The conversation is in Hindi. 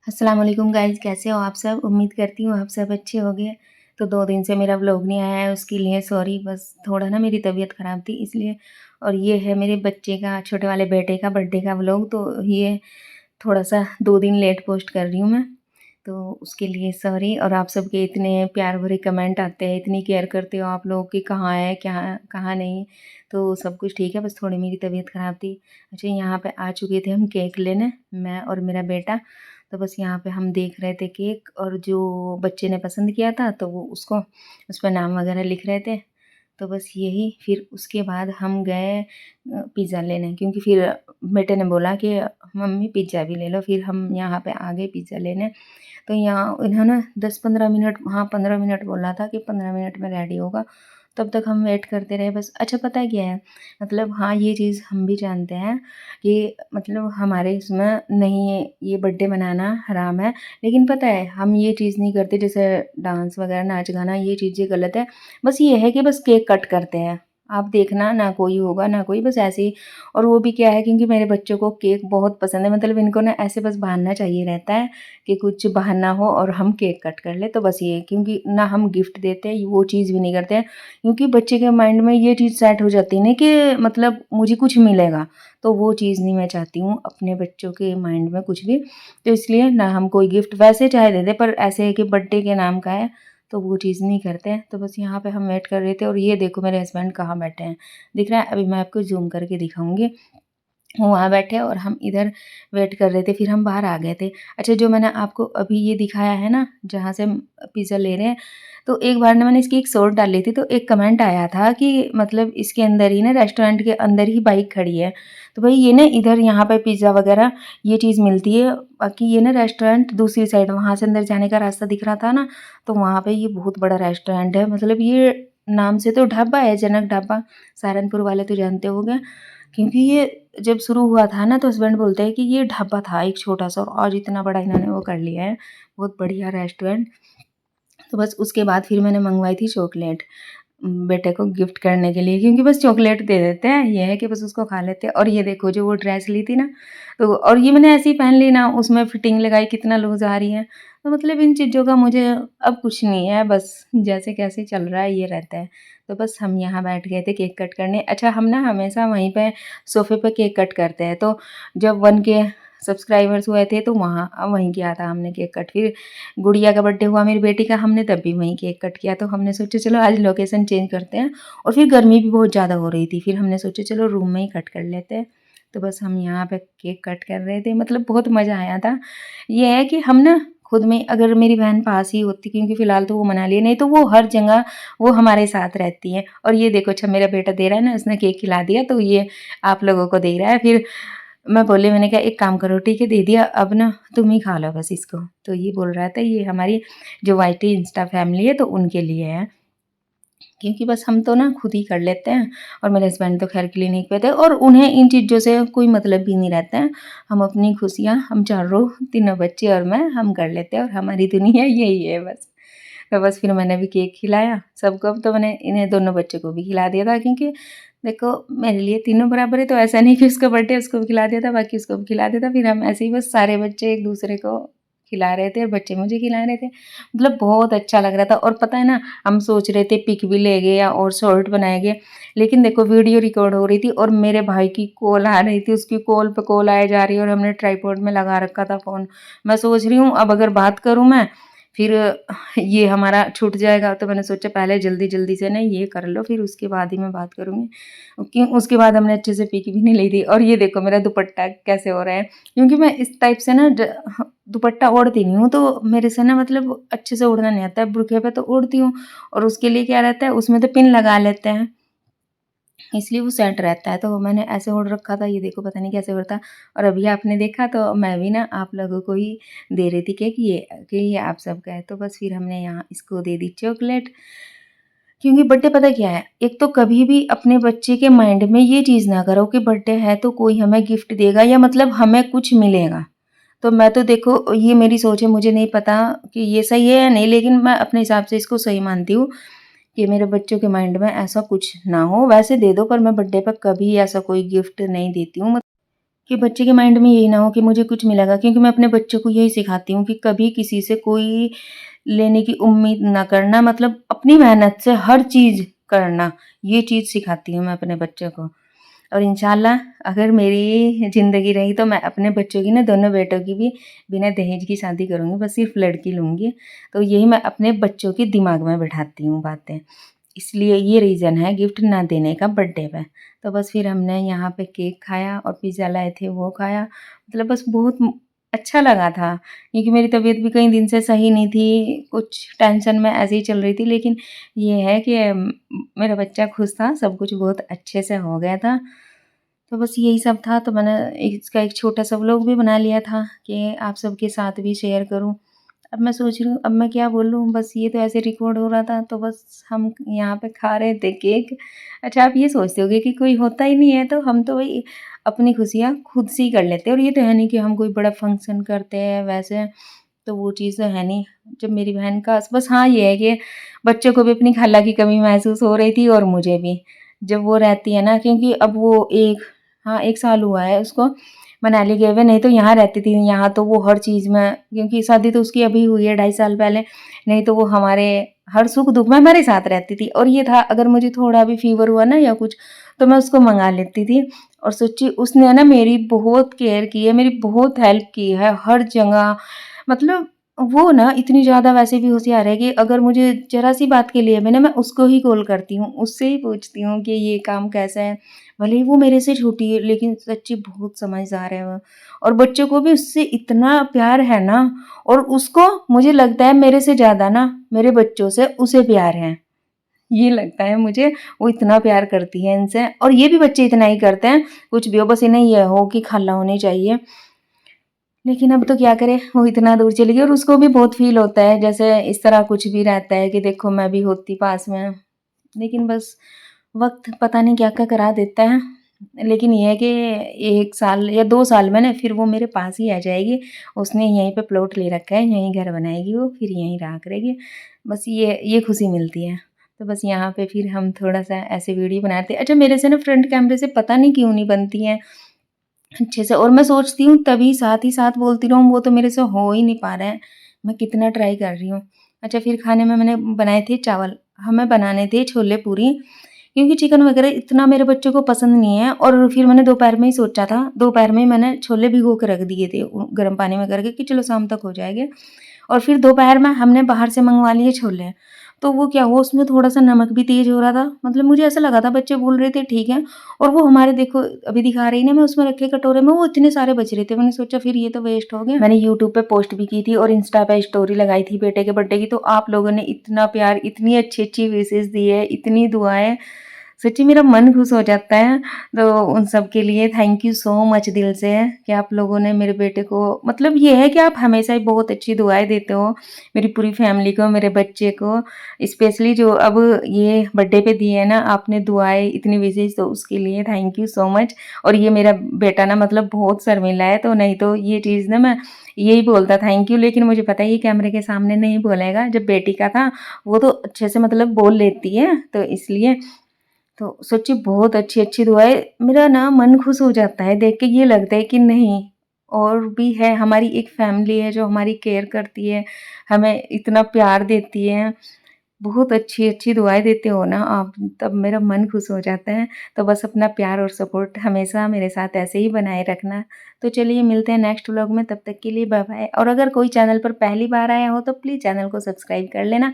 अस्सलाम वालेकुम गाइज़, कैसे हो आप सब? उम्मीद करती हूँ आप सब अच्छे होंगे। तो 2 दिन से मेरा व्लॉग नहीं आया है, उसके लिए सॉरी। बस थोड़ा ना मेरी तबीयत ख़राब थी इसलिए। और ये है मेरे बच्चे का, छोटे वाले बेटे का बर्थडे का व्लॉग, तो ये थोड़ा-सा 2 दिन लेट पोस्ट कर रही हूँ मैं। तो उसके लिए सॉरी। और आप सबके इतने प्यार भरे कमेंट आते हैं, इतनी केयर करते हो आप लोग कि कहाँ है, क्या कहाँ नहीं। तो सब कुछ ठीक है, बस थोड़ी मेरी तबीयत ख़राब थी। अच्छा, यहाँ पे आ चुके थे हम केक लेने, मैं और मेरा बेटा। तो बस यहाँ पे हम देख रहे थे केक, और जो बच्चे ने पसंद किया था तो वो उसको उस पे नाम वगैरह लिख रहे थे। तो बस यही, फिर उसके बाद हम गए पिज़्ज़ा लेने, क्योंकि फिर बेटे ने बोला कि मम्मी पिज़्ज़ा भी ले लो। फिर हम यहाँ पे आ गए पिज़्ज़ा लेने। तो यहाँ इन्होंने 10-15 मिनट, हाँ 15 मिनट बोला था कि 15 मिनट में रेडी होगा। तब तक हम वेट करते रहे बस। अच्छा, पता है क्या है? मतलब हाँ, ये चीज़ हम भी जानते हैं कि मतलब हमारे इसमें नहीं है, ये बर्थडे मनाना हराम है। लेकिन पता है हम ये चीज़ नहीं करते, जैसे डांस वगैरह, नाच गाना, ये चीज़ें गलत है। बस ये है कि बस केक कट करते हैं। आप देखना, ना कोई होगा ना कोई, बस ऐसे ही। और वो भी क्या है, क्योंकि मेरे बच्चों को केक बहुत पसंद है, मतलब इनको ना ऐसे बस बहाना चाहिए रहता है कि कुछ बहाना हो और हम केक कट कर ले। तो बस ये, क्योंकि ना हम गिफ्ट देते हैं, वो चीज़ भी नहीं करते हैं। क्योंकि बच्चे के माइंड में ये चीज़ सेट हो जाती है ना कि मतलब मुझे कुछ मिलेगा। तो वो चीज़ नहीं मैं चाहती हूँ अपने बच्चों के माइंड में कुछ भी। तो इसलिए ना हम कोई गिफ्ट वैसे चाहे दे दें, पर ऐसे है कि बर्थडे के नाम का है, तो वो चीज़ नहीं करते हैं। तो बस यहाँ पे हम वेट कर रहे थे, और ये देखो मेरे हस्बैंड कहाँ बैठे हैं, दिख रहा है? अभी मैं आपको ज़ूम करके दिखाऊँगी। वो वहाँ बैठे और हम इधर वेट कर रहे थे, फिर हम बाहर आ गए थे। अच्छा, जो मैंने आपको अभी ये दिखाया है ना, जहाँ से हम पिज़्ज़ा ले रहे हैं, तो एक बार ना मैंने इसकी एक शॉर्ट डाली थी, तो एक कमेंट आया था कि मतलब इसके अंदर ही ना, रेस्टोरेंट के अंदर ही बाइक खड़ी है। तो भई ये ना इधर यहाँ पे पिज़्ज़ा वग़ैरह ये चीज़ मिलती है, बाकी ये ना रेस्टोरेंट दूसरी साइड, वहाँ से अंदर जाने का रास्ता दिख रहा था ना, तो वहाँ पे ये बहुत बड़ा रेस्टोरेंट है। मतलब ये नाम से तो ढाबा है, जनक ढाबा, सहारनपुर वाले तो जानते होंगे। क्योंकि ये जब शुरू हुआ था ना, तो हस्बैंड बोलते हैं कि ये ढाबा था एक छोटा-सा, और आज इतना बड़ा इन्होंने वो कर लिया है, बहुत बढ़िया रेस्टोरेंट। तो बस उसके बाद फिर मैंने मँगवाई थी चॉकलेट बेटे को गिफ्ट करने के लिए, क्योंकि बस चॉकलेट दे देते हैं, ये है कि बस उसको खा लेते हैं। और ये देखो जो वो ड्रेस ली थी ना, तो और ये मैंने ऐसे ही पहन ली ना, उसमें फिटिंग लगाई, कितना लूज़ आ रही है। तो मतलब इन चीज़ों का मुझे अब कुछ नहीं है, बस जैसे-कैसे चल रहा है ये रहता है। तो बस हम यहाँ बैठ गए थे केक कट करने। अच्छा, हम ना हमेशा वहीं पे सोफ़े पे केक कट करते हैं, तो जब 1 के सब्सक्राइबर्स हुए थे तो वहाँ वहीं किया था हमने केक कट। फिर गुड़िया का बर्थडे हुआ मेरी बेटी का, हमने तब भी वहीं केक कट किया। तो हमने सोचा चलो आज लोकेशन चेंज करते हैं, और फिर गर्मी भी बहुत ज़्यादा हो रही थी, फिर हमने सोचा चलो रूम में ही कट कर लेते हैं। तो बस हम यहाँ पे केक कट कर रहे थे, मतलब बहुत मज़ा आया था। ये है कि हम ना खुद में, अगर मेरी बहन पास ही होती, क्योंकि फ़िलहाल तो वो मनाली है, नहीं तो वो हर जगह वो हमारे साथ रहती है। और ये देखो, अच्छा मेरा बेटा दे रहा है ना, उसने केक खिला दिया, तो ये आप लोगों को दे रहा है। फिर मैं बोली, मैंने कहा एक काम करो, ठीक है दे दिया, अब ना तुम ही खा लो बस इसको। तो ये बोल रहा था ये हमारी जो वाईटी इंस्टा फैमिली है, तो उनके लिए है, क्योंकि बस हम तो ना खुद ही कर लेते हैं। और मेरे हस्बैंड तो खैर क्लिनिक पे थे, और उन्हें इन चीज़ों से कोई मतलब भी नहीं रहता है। हम अपनी खुशियाँ, हम चारों, तीनों बच्चे और मैं, हम कर लेते हैं, और हमारी दुनिया यही है बस। तो बस फिर मैंने भी केक खिलाया सबको। अब तो मैंने इन्हें दोनों बच्चों को भी खिला दिया था, क्योंकि देखो मेरे लिए तीनों बराबर है, तो ऐसा नहीं कि उसका बर्थडे उसको भी खिला दिया था, बाकी उसको भी खिला दिया था। फिर हम ऐसे ही बस सारे बच्चे एक दूसरे को खिला रहे थे, और बच्चे मुझे खिला रहे थे। मतलब बहुत अच्छा लग रहा था। और पता है ना, हम सोच रहे थे पिक भी लेंगे या और शॉर्ट बनाएंगे, लेकिन देखो वीडियो रिकॉर्ड हो रही थी, और मेरे भाई की कॉल आ रही थी, उसकी कॉल पे कॉल आए जा रही है, और हमने ट्राइपॉड में लगा रखा था फ़ोन। मैं सोच रही हूँ अब अगर बात करूँ मैं, फिर ये हमारा छूट जाएगा। तो मैंने सोचा पहले जल्दी-जल्दी से ना ये कर लो, फिर उसके बाद ही मैं बात करूँगी। क्यों, उसके बाद हमने अच्छे से पिक भी नहीं ली थी। और ये देखो मेरा दुपट्टा कैसे हो रहा है, क्योंकि मैं इस टाइप से ना दुपट्टा ओढ़ती नहीं हूँ, तो मेरे से ना मतलब अच्छे से ओढ़ना नहीं आता है। बुर्के पे तो ओढ़ती हूँ, और उसके लिए क्या रहता है, उसमें तो पिन लगा लेते हैं, इसलिए वो सेट रहता है। तो मैंने ऐसे ओढ़ रखा था, ये देखो पता नहीं कैसे ओढ़ता। और अभी आपने देखा, तो मैं भी ना आप लोगों को ही दे रही थी कि ये आप सबका है। तो बस फिर हमने यहाँ इसको दे दी चॉकलेट, क्योंकि बर्थडे पता क्या है, एक तो कभी भी अपने बच्चे के माइंड में ये चीज़ ना करो कि बर्थडे है तो कोई हमें गिफ्ट देगा, या मतलब हमें कुछ मिलेगा। तो मैं तो देखो ये मेरी सोच है, मुझे नहीं पता कि ये सही है या नहीं, लेकिन मैं अपने हिसाब से इसको सही मानती हूँ कि मेरे बच्चों के माइंड में ऐसा कुछ ना हो। वैसे दे दो, पर मैं बर्थडे पर कभी ऐसा कोई गिफ्ट नहीं देती हूँ। कि बच्चे के माइंड में यही ना हो कि मुझे कुछ मिलेगा, क्योंकि मैं अपने बच्चों को यही सिखाती हूँ कि कभी किसी से कोई लेने की उम्मीद ना करना, मतलब अपनी मेहनत से हर चीज़ करना, ये चीज़ सिखाती हूँ मैं अपने बच्चों को। और इंशाल्लाह अगर मेरी ज़िंदगी रही तो मैं अपने बच्चों की ना, दोनों बेटों की भी बिना दहेज की शादी करूँगी, बस सिर्फ़ लड़की लूँगी। तो यही मैं अपने बच्चों के दिमाग में बिठाती हूँ बातें। इसलिए ये रीज़न है गिफ्ट ना देने का बर्थडे पे। तो बस फिर हमने यहाँ पे केक खाया और पिज़्ज़ा लाए थे वो खाया। मतलब बस बहुत अच्छा लगा था, क्योंकि मेरी तबीयत भी कई दिन से सही नहीं थी, कुछ टेंशन में ऐसे ही चल रही थी। लेकिन ये है कि मेरा बच्चा खुश था, सब कुछ बहुत अच्छे से हो गया था। तो बस यही सब था, तो मैंने इसका एक छोटा-सा व्लॉग भी बना लिया था कि आप सबके साथ भी शेयर करूँ। अब मैं सोच रही हूँ अब मैं क्या बोलूँ, बस ये तो ऐसे रिकॉर्ड हो रहा था, तो बस हम यहाँ पे खा रहे थे केक। अच्छा, आप ये सोचते होंगे कि कोई होता ही नहीं है, तो हम तो भई अपनी खुशियाँ खुद से ही कर लेते हैं, और ये तो है नहीं कि हम कोई बड़ा फंक्शन करते हैं वैसे, तो वो चीज़ तो है नहीं। जब मेरी बहन का बस हाँ, ये है कि बच्चों को भी अपनी खाला की कमी महसूस हो रही थी और मुझे भी। जब वो रहती है ना, क्योंकि अब वो 1 साल हुआ है उसको मनाली गए हुए, नहीं तो यहाँ रहती थी। यहाँ तो वो हर चीज़ में, क्योंकि शादी तो उसकी अभी हुई है 2.5 साल पहले, नहीं तो वो हमारे हर सुख-दुःख में हमारे साथ रहती थी। और ये था, अगर मुझे थोड़ा भी फ़ीवर हुआ ना या कुछ, तो मैं उसको मँगा लेती थी। और सच्ची उसने ना मेरी बहुत केयर की है, मेरी बहुत हेल्प की है हर जगह। मतलब वो ना इतनी ज़्यादा वैसे भी होशियार है कि अगर मुझे ज़रा-सी बात के लिए भी ना, मैं उसको ही कॉल करती हूँ, उससे ही पूछती हूँ कि ये काम कैसा है। भले ही वो मेरे से छोटी है, लेकिन सच्ची बहुत समझदार है वो। और बच्चों को भी उससे इतना प्यार है ना, और उसको मुझे लगता है मेरे से ज़्यादा ना मेरे बच्चों से उसे प्यार है। ये लगता है मुझे, वो इतना प्यार करती है इनसे, और ये भी बच्चे इतना ही करते हैं, कुछ भी हो, बस इन्हें ये हो कि खाला होनी चाहिए। लेकिन अब तो क्या करें, वो इतना दूर चली गई, और उसको भी बहुत फ़ील होता है, जैसे इस तरह कुछ भी रहता है कि देखो मैं भी होती पास में। लेकिन बस वक़्त पता नहीं क्या-क्या करा देता है। लेकिन ये है कि 1 साल या 2 साल में ना फिर वो मेरे पास ही आ जाएगी। उसने यहीं पे प्लॉट ले रखा है, यहीं घर बनाएगी वो, फिर यहीं रहा करेगी। बस ये खुशी मिलती है। तो बस यहाँ पे फिर हम थोड़ा-सा ऐसे वीडियो बनाते हैं। अच्छा, मेरे से ना फ्रंट कैमरे से पता नहीं क्यों नहीं बनती हैं अच्छे से, और मैं सोचती हूँ तभी साथ ही साथ बोलती रहूँ, वो तो मेरे से हो ही नहीं पा रहा है। मैं कितना ट्राई कर रही हूँ। अच्छा, फिर खाने में मैंने बनाए थे चावल, हमें बनाने थे छोले-पूरी, क्योंकि चिकन वगैरह इतना मेरे बच्चों को पसंद नहीं है। और फिर मैंने दोपहर में ही सोचा था, दोपहर में ही मैंने छोले भिगो के रख दिए थे गर्म पानी में करके कि चलो शाम तक हो जाएँगे। और फिर दोपहर में हमने बाहर से मँगवा लिए छोले। तो वो क्या हुआ, उसमें थोड़ा-सा नमक भी तेज़ हो रहा था। मतलब मुझे ऐसा लगा था, बच्चे बोल रहे थे ठीक है, और वो हमारे देखो अभी दिखा रही ना, मैं उसमें रखे कटोरे में वो इतने सारे बच रहे थे। मैंने सोचा फिर ये तो वेस्ट हो गए। मैंने यूट्यूब पे पोस्ट भी की थी और इंस्टा पे स्टोरी लगाई थी बेटे के बर्थडे की, तो आप लोगों ने इतना प्यार, इतनी अच्छी-अच्छी विशेज़ दी है, इतनी दुआएँ, सच्ची मेरा मन खुश हो जाता है। तो उन सब के लिए थैंक यू सो मच दिल से, कि आप लोगों ने मेरे बेटे को, मतलब ये है कि आप हमेशा ही बहुत अच्छी दुआएँ देते हो, मेरी पूरी फैमिली को, मेरे बच्चे को, स्पेशली जो अब ये बर्थडे पे दी है ना आपने दुआएँ इतनी विशेष, तो उसके लिए थैंक यू सो मच। और ये मेरा बेटा ना मतलब बहुत शर्मीला है, तो नहीं तो ये चीज़ ना मैं यही बोलता थैंक यू, लेकिन मुझे पता है ये कैमरे के सामने नहीं बोलेगा। जब बेटी का था वो तो अच्छे से मतलब बोल लेती है, तो इसलिए तो सच्ची बहुत अच्छी-अच्छी दुआएँ, मेरा ना मन खुश हो जाता है देख के, ये लगता है कि नहीं, और भी है, हमारी एक फैमिली है जो हमारी केयर करती है, हमें इतना प्यार देती है। बहुत अच्छी-अच्छी दुआएँ देते हो ना आप, तब मेरा मन खुश हो जाता है। तो बस अपना प्यार और सपोर्ट हमेशा मेरे साथ ऐसे ही बनाए रखना। तो चलिए मिलते हैं नेक्स्ट व्लॉग में, तब तक के लिए बाय-बाय। और अगर कोई चैनल पर पहली बार आया हो तो प्लीज़ चैनल को सब्सक्राइब कर लेना।